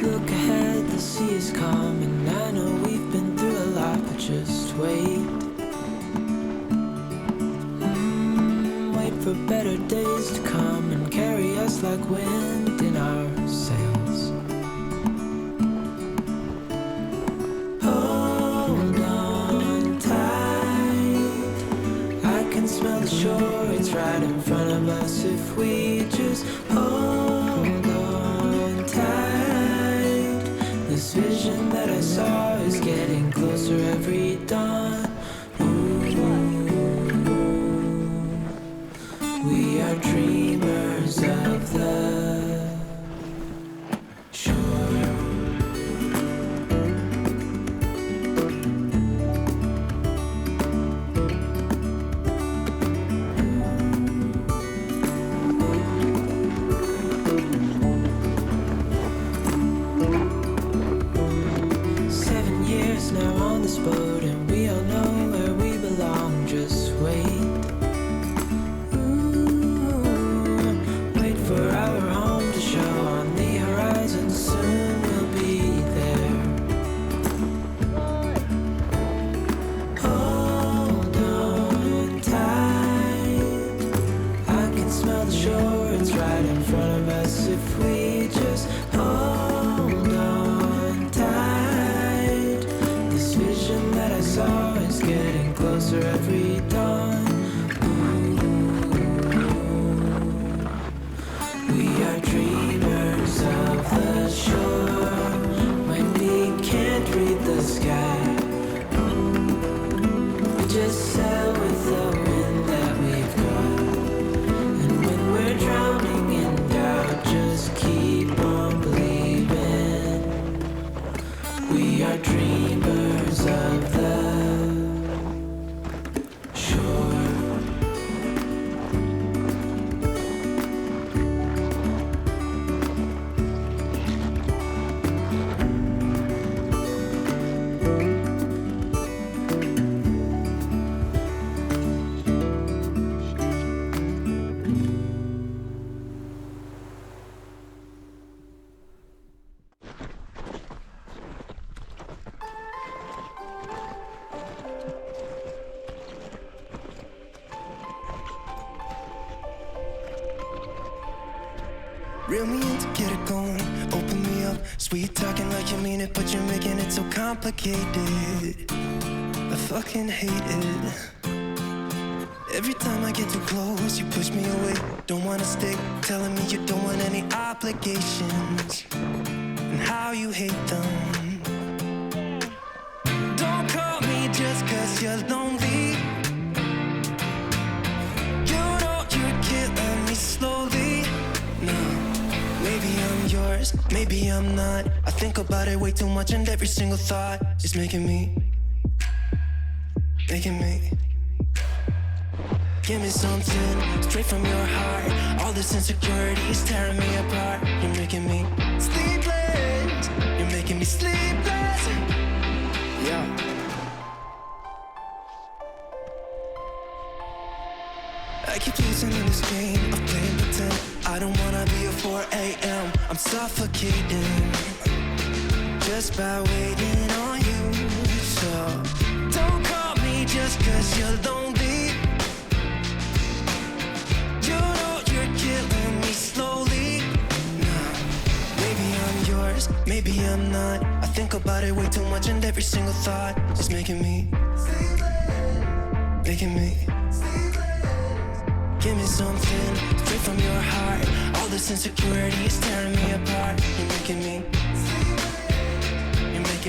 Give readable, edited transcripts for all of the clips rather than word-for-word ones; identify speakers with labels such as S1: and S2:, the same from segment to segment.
S1: Look ahead, the sea is coming. I know we've been through a lot, but just wait. Wait for better days to come and carry us like wind in our sails. Hold on tight, I can smell the shore, it's right in front of us. If we just hold on tight, this vision that I saw is getting closer every dawn. We are dreamers of the shore. 7 years now on this boat, and we all know where we belong. Just wait. For our home to show on the horizon, soon we'll be there. Hold on tight, I can smell the shore, it's right in front of us. If we just hold on tight, this vision that I saw is getting closer every dawn. We are dreamers of the shore. When we can't read the sky, we just sail with the wind that we've got. And when we're drowning in doubt, just keep on believing. We are dreamers of the shore.
S2: Reel me in to get it going, open me up. Sweet talking like you mean it, but you're making it so complicated. I fucking hate it. Every time I get too close, you push me away. Don't wanna stay, telling me you don't want any obligations, and how you hate them. Don't call me just cause you're lonely. You know you're killing me slowly. No, maybe I'm yours, maybe I'm not. I think about it way too much, and every single thought is making me. Give me something straight from your heart. All this insecurity is tearing me apart. You're making me sleepless. You're making me sleepless. Yeah. I keep losing in this game of playing pretend. I don't wanna be a 4 a.m. I'm suffocating just by waiting on you. So don't call me just cause you're lonely. You know you're killing me slowly. Nah, maybe I'm yours, maybe I'm not. I think about it way too much, and every single thought is making me. Give me something straight from your heart. All this insecurity is tearing me apart. You're making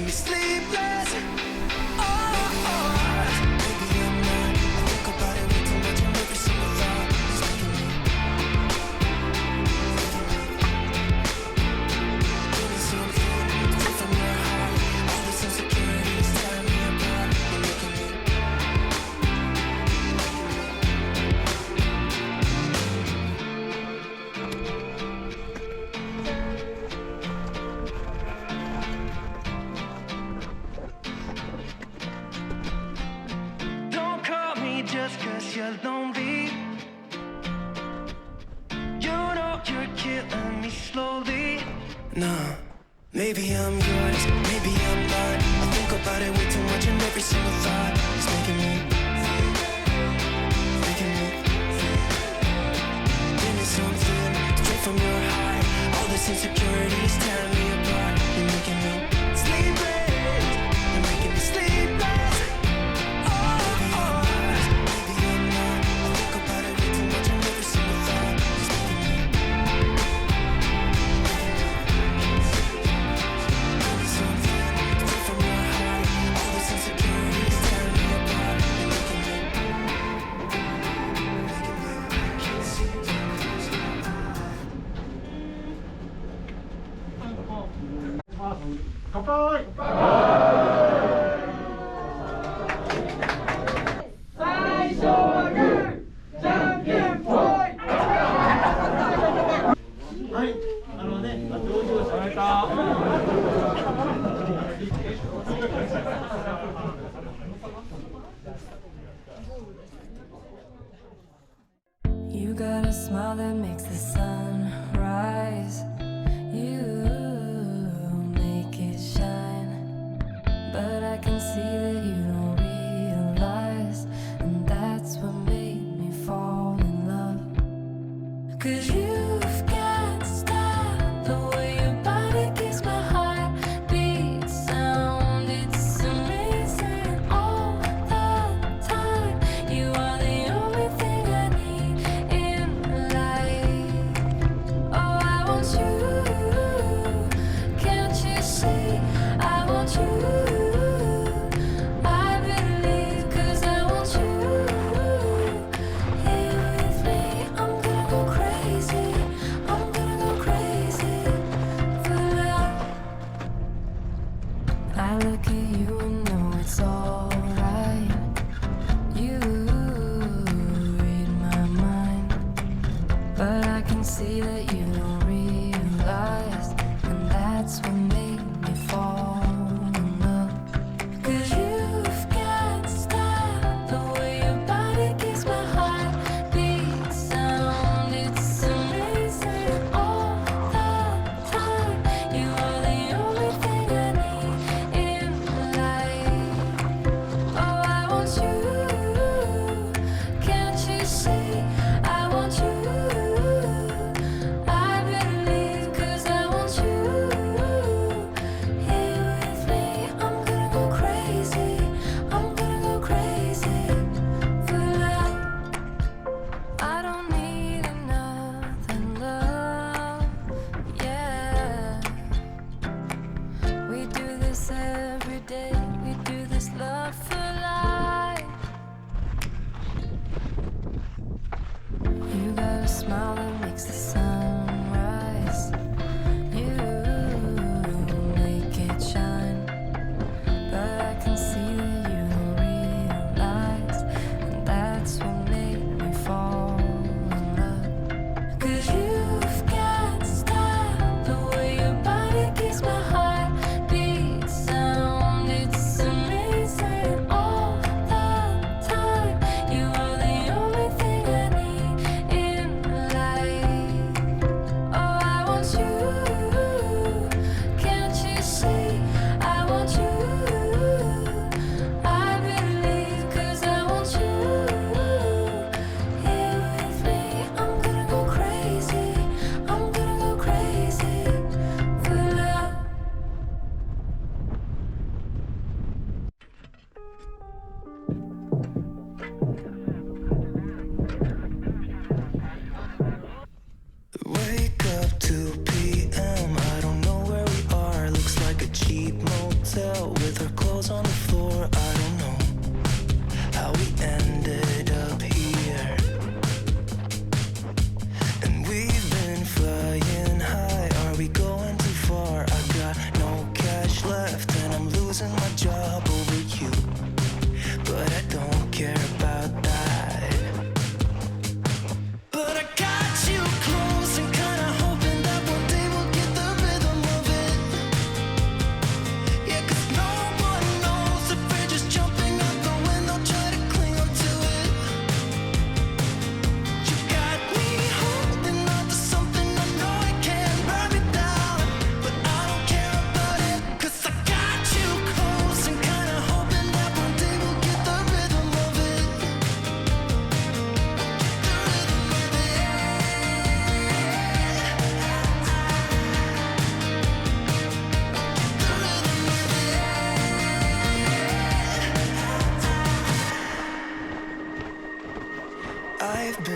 S2: me sleepless. Maybe I'm not. I think about it way too much, and every single thought is making me. Give me something straight from your heart. All this insecurity is tearing me apart. You're making me. Just cause you're lonely. You know you're killing me slow. Nah, maybe I'm yours, maybe I'm not. I think about it way too much, and every single thought is making me. Give me something straight from your heart. All this insecurity is tearing me apart. You're making me sleepless. You're making me sleepless. Maybe I'm yours, maybe I'm not. I think about it way too much, and every single thought is making me. Give me something straight from your heart. All this insecurity is tearing me apart. You're making me.
S1: You got a smile that makes the sun rise. You make it shine. But I can see that you don't realize. And that's what made me fall in love. 'Cause you've got style. The way your body keeps my heart beat sound. It's amazing all the time. You are the only thing I need in life. Oh, I want you. Can't you see? I want you. I believe 'cause I want you. Here with me, I'm gonna go crazy. I'm gonna go crazy for love. I look at you and know it's alright. You read my mind, but I can see that you don't realize, and that's what made me fall in love. 'Cause you've got style. The way your body keeps my heart beat sound. It's amazing all the time. You are the only thing I need in life. Oh, I want you. Can't you see? I want you. I believe 'cause I want you. Here with me, I'm gonna go crazy. I'm gonna go crazy for love. I don't need another love. Yeah. We do this every day. We do this love for life. You got a smile that makes the sun rise. You make it shine. But I can see that you don't realize, and that's what made me fall in love. 'Cause you've got style. The way your body keeps my heart beat sound. It's amazing all the time. You are the only thing I need in life.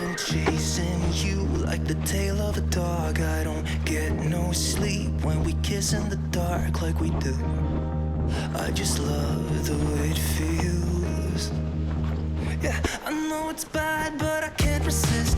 S2: been chasing you like the tail of a dog. I don't get no sleep when we kiss in the dark like we do. I just love the way it feels. Yeah, I know it's bad, but I can't resist.